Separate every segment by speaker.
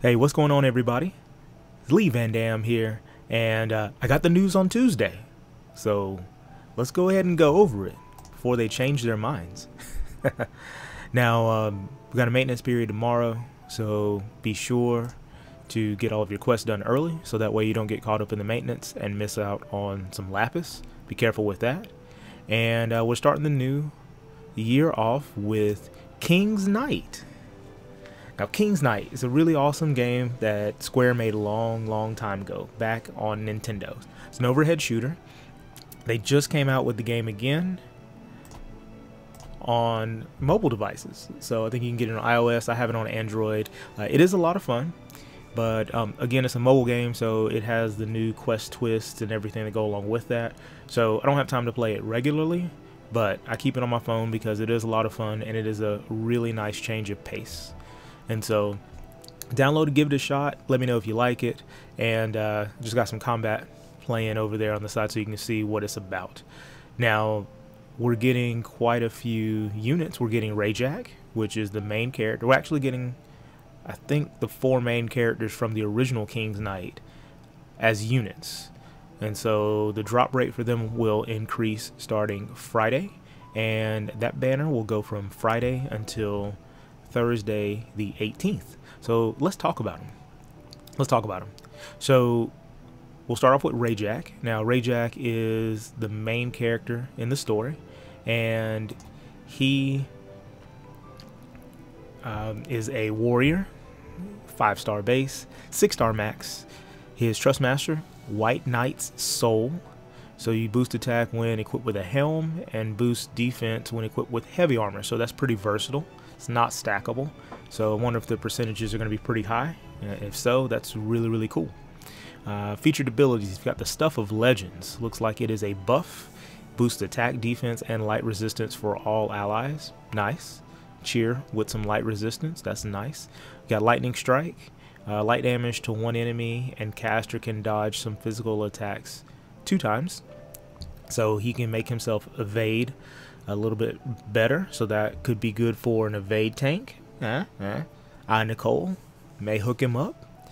Speaker 1: Hey, what's going on, everybody? It's Lee Van Dam here, and I got the news on Tuesday. So let's go ahead and go over it before they change their minds. Now, we got a maintenance period tomorrow, so be sure to get all of your quests done early, so that way you don't get caught up in the maintenance and miss out on some lapis. Be careful with that. And we're starting the new year off with King's Knight. Now, King's Knight is a really awesome game that Square made a long time ago, back on Nintendo. It's an overhead shooter. They just came out with the game again on mobile devices. So I think you can get it on iOS. I have it on Android. It is a lot of fun, but again, it's a mobile game, so it has the new quest twists and everything that go along with that. So I don't have time to play it regularly, but I keep it on my phone because it is a lot of fun and it is a really nice change of pace. And so download it, give it a shot, let me know if you like it, and just got some combat playing over there on the side so you can see what it's about. Now, we're getting quite a few units. We're getting Rajak, which is the main character. We're actually getting, I think, the 4 main characters from the original King's Knight as units. And so the drop rate for them will increase starting Friday, and that banner will go from Friday until Thursday the 18th. So let's talk about them. So we'll start off with Rajak. Now, Rajak is the main character in the story, and he is a warrior, 5-star base, 6-star max. His Trust Master, White Knight's Soul. So you boost attack when equipped with a helm and boost defense when equipped with heavy armor. So that's pretty versatile. It's not stackable, so I wonder if the percentages are going to be pretty high. If so, that's really cool. Featured abilities, you've got the Stuff of Legends. Looks like it is a buff. Boost attack, defense, and light resistance for all allies. Nice. Cheer with some light resistance. That's nice. You got Lightning Strike. Light damage to one enemy, and caster can dodge some physical attacks 2 times. So he can make himself evade a little bit better, so that could be good for an evade tank. Nicole may hook him up.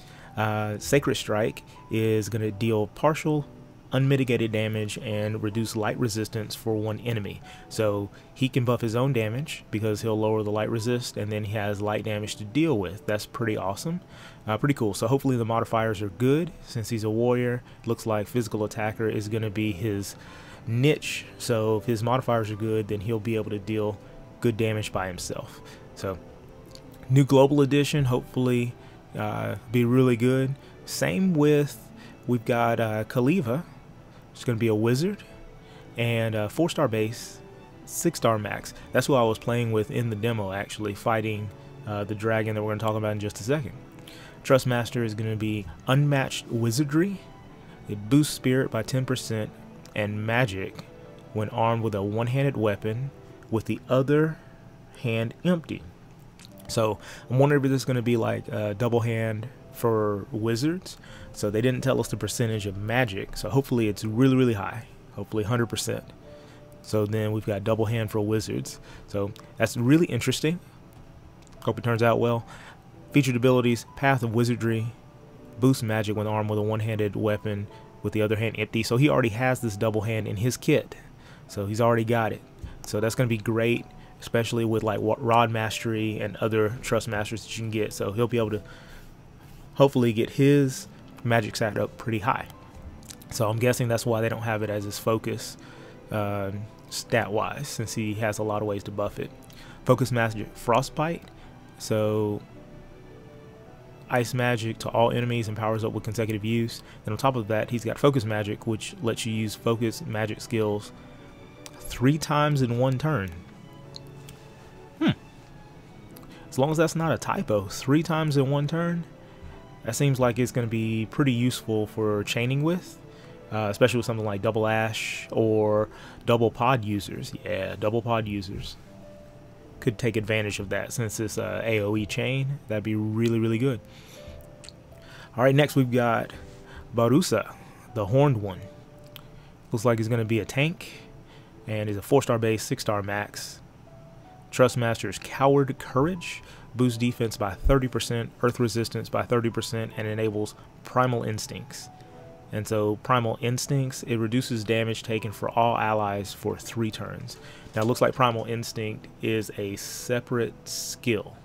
Speaker 1: Sacred Strike is going to deal partial unmitigated damage and reduce light resistance for one enemy. So he can buff his own damage because he'll lower the light resist, and then he has light damage to deal with. That's pretty awesome. Pretty cool. So hopefully the modifiers are good. Since he's a warrior, looks like physical attacker is going to be his niche, so if his modifiers are good, then he'll be able to deal good damage by himself. So new global edition, hopefully be really good. Same with, we've got Khaliva. It's going to be a wizard, and 4-star base, 6-star max. That's who I was playing with in the demo, actually, fighting the dragon that we're going to talk about in just a second. Trust Master is going to be unmatched wizardry. It boosts spirit by 10% and magic when armed with a one-handed weapon with the other hand empty. So I'm wondering if this is going to be like a double hand for wizards. So they didn't tell us the percentage of magic, so hopefully it's really high, hopefully 100%. So then we've got double hand for wizards, so that's really interesting. Hope it turns out well. Featured abilities: Path of Wizardry, boost magic when armed with a one-handed weapon with the other hand empty. So he already has this double hand in his kit, so he's already got it. So that's going to be great, especially with like Rod Mastery and other Trust Masters that you can get. So he'll be able to hopefully get his magic stacked up pretty high. So I'm guessing that's why they don't have it as his focus stat wise, since he has a lot of ways to buff it. Focus magic, Frostbite. So ice magic to all enemies and powers up with consecutive use. And on top of that, he's got focus magic, which lets you use focus magic skills 3 times in 1 turn. As long as that's not a typo, 3 times in 1 turn, that seems like it's going to be pretty useful for chaining with, especially with something like double ash or double pod users. Yeah, double pod users could take advantage of that since it's AoE chain. That'd be really good. Alright, next we've got Barusa, the Horned One. Looks like he's going to be a tank, and he's a 4-star base, 6-star max. Trust Master's Coward Courage, boosts defense by 30%, earth resistance by 30%, and enables primal instincts. And so primal instincts, it reduces damage taken for all allies for 3 turns. Now it looks like primal instinct is a separate skill,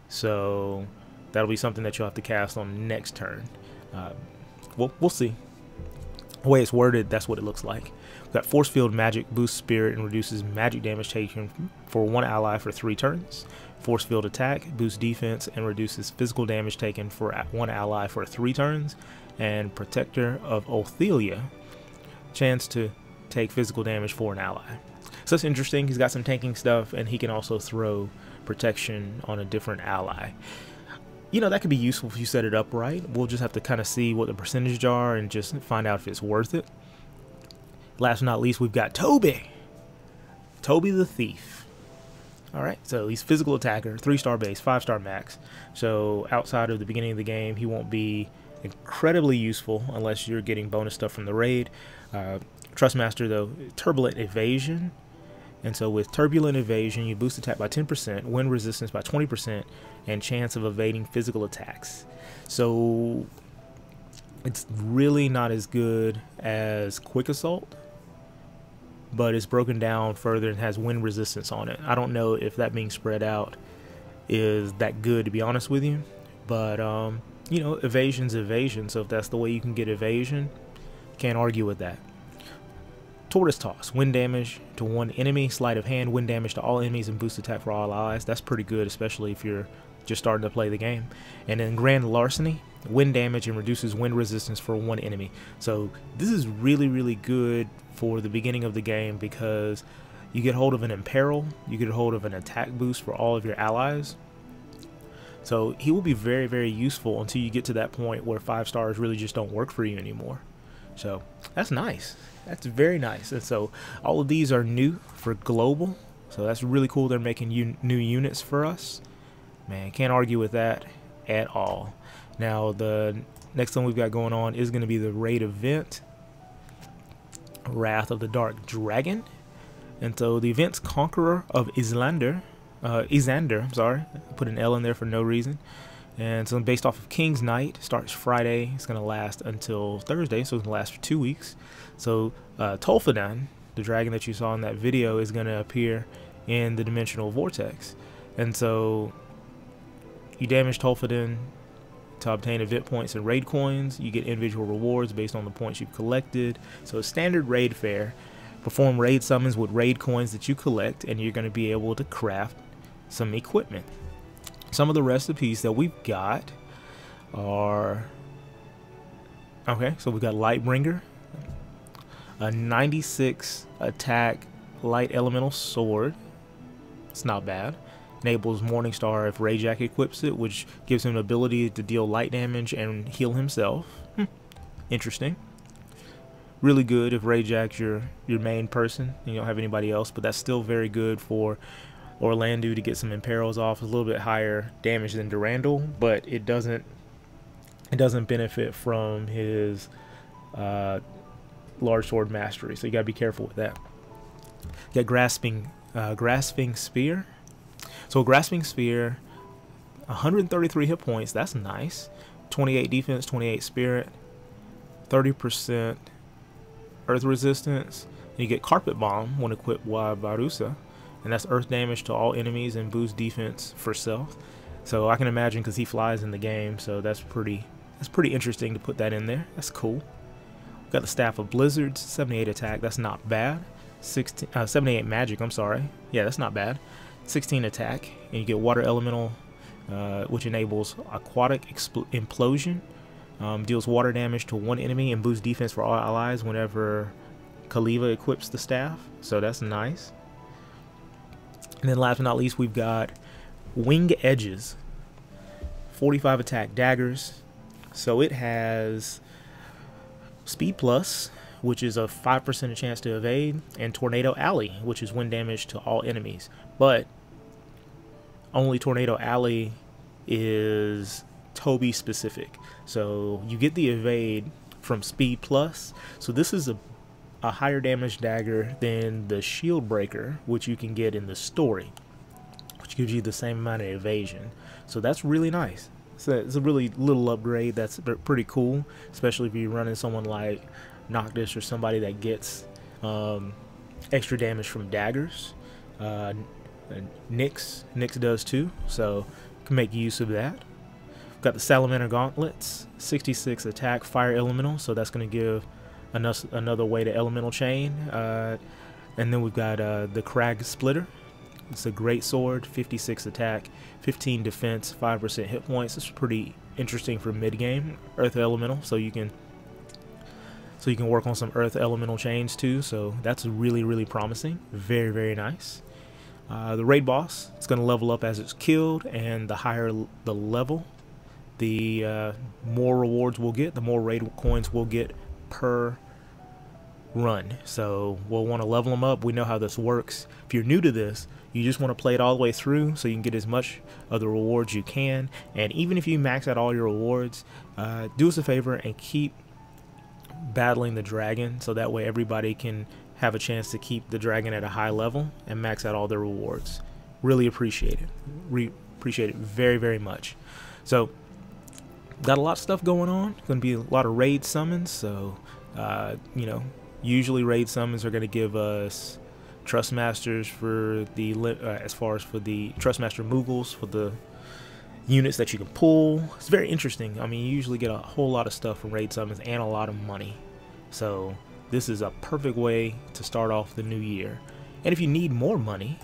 Speaker 1: so that'll be something that you'll have to cast on next turn. We'll see. The way it's worded, that's what it looks like. We've got force field magic, boosts spirit and reduces magic damage taken for 1 ally for 3 turns. Force field attack, boosts defense and reduces physical damage taken for 1 ally for 3 turns. And protector of Othelia, chance to take physical damage for an ally. So that's interesting. He's got some tanking stuff, and he can also throw protection on a different ally. You know, that could be useful if you set it up right. We'll just have to kind of see what the percentages are and just find out if it's worth it. Last but not least, we've got Toby. Toby the Thief. Alright, so he's physical attacker, 3-star base, 5-star max. So outside of the beginning of the game, he won't be incredibly useful unless you're getting bonus stuff from the raid. Trustmaster, though, turbulent evasion. And so with turbulent evasion, you boost attack by 10%, wind resistance by 20%, and chance of evading physical attacks. So it's really not as good as quick assault, but it's broken down further and has wind resistance on it. I don't know if that being spread out is that good, to be honest with you, but you know, evasion's evasion, so if that's the way you can get evasion, can't argue with that. Tortoise Toss, wind damage to 1 enemy, sleight of hand, wind damage to all enemies, and boost attack for all allies. That's pretty good, especially if you're just starting to play the game. And then Grand Larceny, wind damage and reduces wind resistance for 1 enemy. So this is really, really good for the beginning of the game because you get hold of an Imperil, you get hold of an attack boost for all of your allies. So he will be very, very useful until you get to that point where 5 stars really just don't work for you anymore. So that's nice. That's very nice. And so all of these are new for global. So that's really cool. They're making new units for us. Man, can't argue with that at all. Now the next thing we've got going on is going to be the raid event, Wrath of the Dark Dragon. And so the event's Conqueror of Islander. Isander, I'm sorry, I put an L in there for no reason. And so based off of King's Night, starts Friday. It's going to last until Thursday, so it's going to last for 2 weeks. So Tolfadan, the dragon that you saw in that video, is going to appear in the Dimensional Vortex. And so you damage Tolfadan to obtain event points and raid coins. You get individual rewards based on the points you've collected. So standard raid fare. Perform raid summons with raid coins that you collect, and you're going to be able to craft some equipment. Some of the recipes that we've got are, okay, so we've got Lightbringer, a 96 attack light elemental sword. It's not bad. Enables Morningstar if Rayjack equips it, which gives him the ability to deal light damage and heal himself. Interesting. Really good if Rayjack's your main person and you don't have anybody else, but that's still very good for Orlando to get some Imperils off. A little bit higher damage than Durandal, but it doesn't benefit from his large sword mastery, so you gotta be careful with that. You got grasping spear. So grasping spear, 133 hit points. That's nice. 28 defense, 28 spirit, 30% earth resistance. And you get carpet bomb when equipped by Barusa, and that's earth damage to all enemies and boost defense for self. So I can imagine, because he flies in the game, so that's pretty interesting to put that in there. That's cool. Got the Staff of Blizzards, 78 attack. That's not bad. 78 magic. I'm sorry. Yeah, that's not bad. 16 attack, and you get water elemental, which enables aquatic implosion. Deals water damage to 1 enemy and boosts defense for all allies whenever Kaliva equips the staff. So that's nice. And then last but not least, we've got Wing Edges, 45 attack daggers. So it has Speed Plus, which is a 5% chance to evade, and Tornado Alley, which is wind damage to all enemies. But only Tornado Alley is Toby specific. So you get the evade from Speed Plus. So this is a higher damage dagger than the Shield Breaker, which you can get in the story. which gives you the same amount of evasion. So that's really nice. So it's a really little upgrade that's pretty cool, especially if you're running someone like Noctis or somebody that gets extra damage from daggers. Nyx does too, so you can make use of that. We've got the Salamander Gauntlets, 66 attack, fire elemental, so that's going to give another way to elemental chain. And then we've got the Crag Splitter. It's a great sword, 56 attack, 15 defense, 5% hit points. It's pretty interesting for mid game. Earth elemental, so you can work on some earth elemental chains too. So that's really promising. Very nice. The raid boss, it's going to level up as it's killed, and the higher the level, the more rewards we'll get, the more raid coins we'll get per run. So we'll want to level them up. We know how this works. If you're new to this, you just want to play it all the way through so you can get as much of the rewards you can. And even if you max out all your rewards, do us a favor and keep battling the dragon, so that way everybody can have a chance to keep the dragon at a high level and max out all their rewards. Really appreciate it. Appreciate it very much. So got a lot of stuff going on. Going to be a lot of raid summons. So you know, usually raid summons are going to give us Trust Masters for the as far as for the Trust Master Moogles for the units that you can pull. It's very interesting. I mean, you usually get a whole lot of stuff from raid summons and a lot of money. So this is a perfect way to start off the new year. And if you need more money,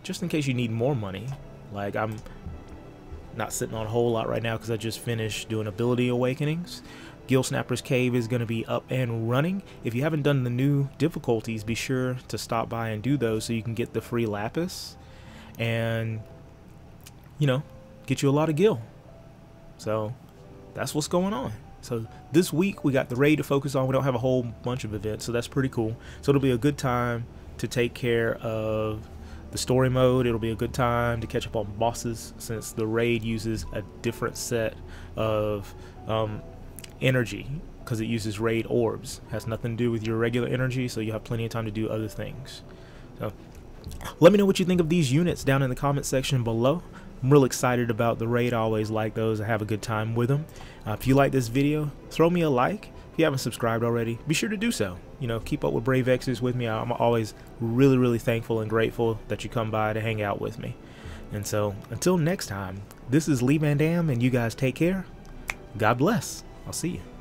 Speaker 1: just in case you need more money, like I'm not sitting on a whole lot right now because I just finished doing ability awakenings. Gill Snapper's Cave is going to be up and running. If you haven't done the new difficulties, be sure to stop by and do those so you can get the free lapis and, you know, get you a lot of gil. So that's what's going on. So this week we got the raid to focus on. We don't have a whole bunch of events, so that's pretty cool. So it'll be a good time to take care of the story mode. It'll be a good time to catch up on bosses, since the raid uses a different set of energy, because it uses raid orbs. It has nothing to do with your regular energy, so you have plenty of time to do other things. So let me know what you think of these units down in the comment section below. I'm real excited about the raid. I always like those. I have a good time with them. If you like this video, throw me a like. If you haven't subscribed already, be sure to do so. You know, keep up with Brave Exvius with me. I'm always really thankful and grateful that you come by to hang out with me. And so until next time, this is Lee Van Dam, and you guys take care. God bless. I'll see you.